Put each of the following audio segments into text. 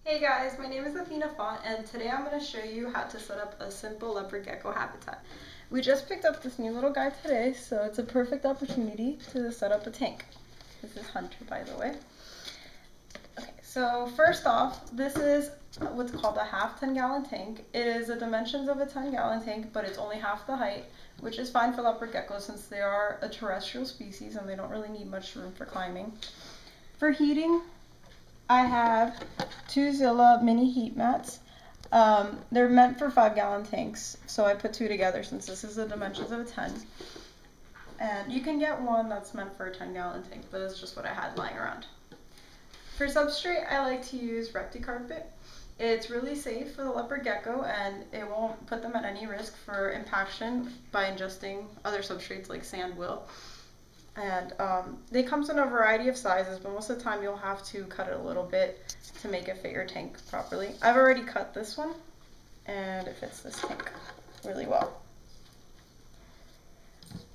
Hey guys, my name is Athena Font, and today I'm going to show you how to set up a simple leopard gecko habitat. We just picked up this new little guy today, so it's a perfect opportunity to set up a tank. This is Hunter, by the way. Okay, so first off, this is what's called a half 10-gallon tank. It is the dimensions of a 10-gallon tank, but it's only half the height, which is fine for leopard geckos since they are a terrestrial species and they don't really need much room for climbing. For heating, I have two Zilla mini heat mats. They're meant for 5-gallon tanks, so I put two together since this is the dimensions of a 10. And you can get one that's meant for a 10-gallon tank, but it's just what I had lying around. For substrate, I like to use ReptiCarpet. It's really safe for the leopard gecko, and it won't put them at any risk for impaction by ingesting other substrates like sand will. And they comes in a variety of sizes, but most of the time you'll have to cut it a little bit to make it fit your tank properly. I've already cut this one, and it fits this tank really well.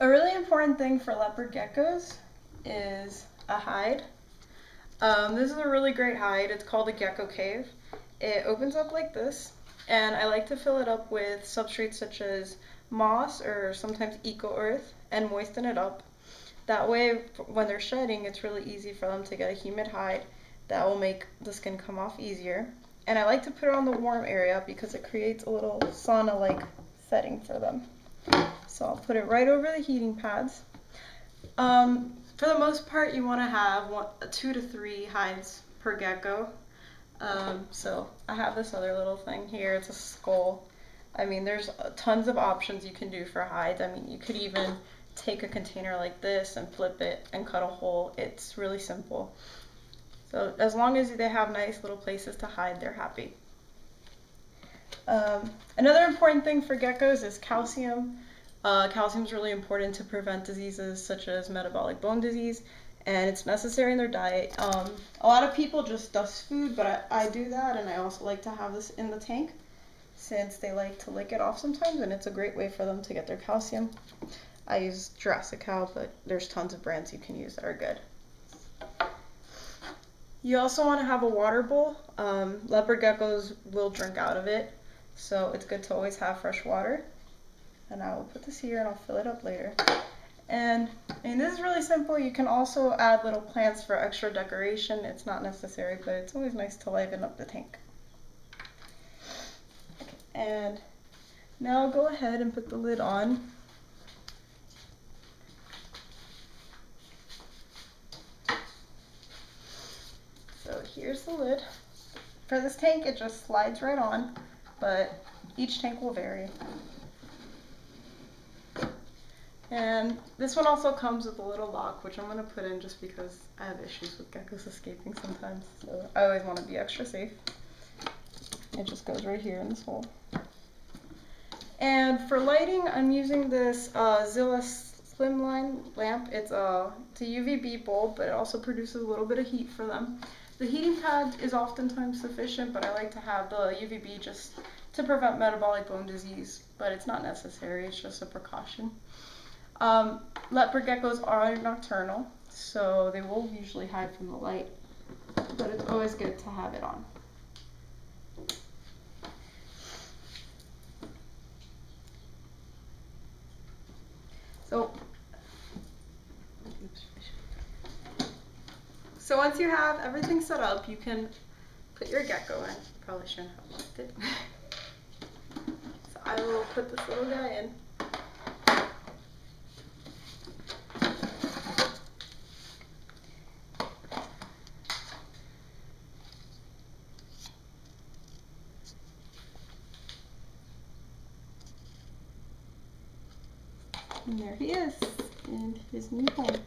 A really important thing for leopard geckos is a hide. This is a really great hide. It's called a gecko cave. It opens up like this, and I like to fill it up with substrates such as moss or sometimes eco-earth and moisten it up. That way, when they're shedding, it's really easy for them to get a humid hide that will make the skin come off easier. And I like to put it on the warm area because it creates a little sauna-like setting for them. So I'll put it right over the heating pads. For the most part, you want to have 2 to 3 hides per gecko. So I have this other little thing here. It's a skull. I mean, there's tons of options you can do for hides. I mean, you could even take a container like this and flip it and cut a hole. It's really simple. So as long as they have nice little places to hide, they're happy. Another important thing for geckos is calcium. Calcium is really important to prevent diseases such as metabolic bone disease, and it's necessary in their diet. A lot of people just dust food, but I do that, and I also like to have this in the tank since they like to lick it off sometimes, and it's a great way for them to get their calcium. I use Jurassic Cow, but there's tons of brands you can use that are good. You also want to have a water bowl. Leopard geckos will drink out of it, so it's good to always have fresh water. And I will put this here and I'll fill it up later. And this is really simple. You can also add little plants for extra decoration. It's not necessary, but it's always nice to liven up the tank. Okay, and now I'll go ahead and put the lid on. So here's the lid. For this tank, it just slides right on, but each tank will vary. And this one also comes with a little lock, which I'm going to put in just because I have issues with geckos escaping sometimes. So I always want to be extra safe. It just goes right here in this hole. And for lighting, I'm using this Zilla Slimline lamp. It's a UVB bulb, but it also produces a little bit of heat for them. The heating pad is oftentimes sufficient, but I like to have the UVB just to prevent metabolic bone disease, but it's not necessary, it's just a precaution. Leopard geckos are nocturnal, so they will usually hide from the light, but it's always good to have it on. So once you have everything set up, you can put your gecko in. Probably shouldn't have left it. So I will put this little guy in. And there he is in his new home.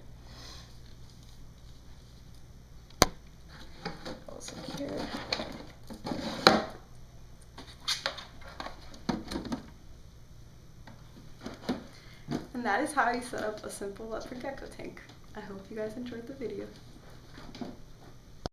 And that is how you set up a simple leopard gecko tank. I hope you guys enjoyed the video.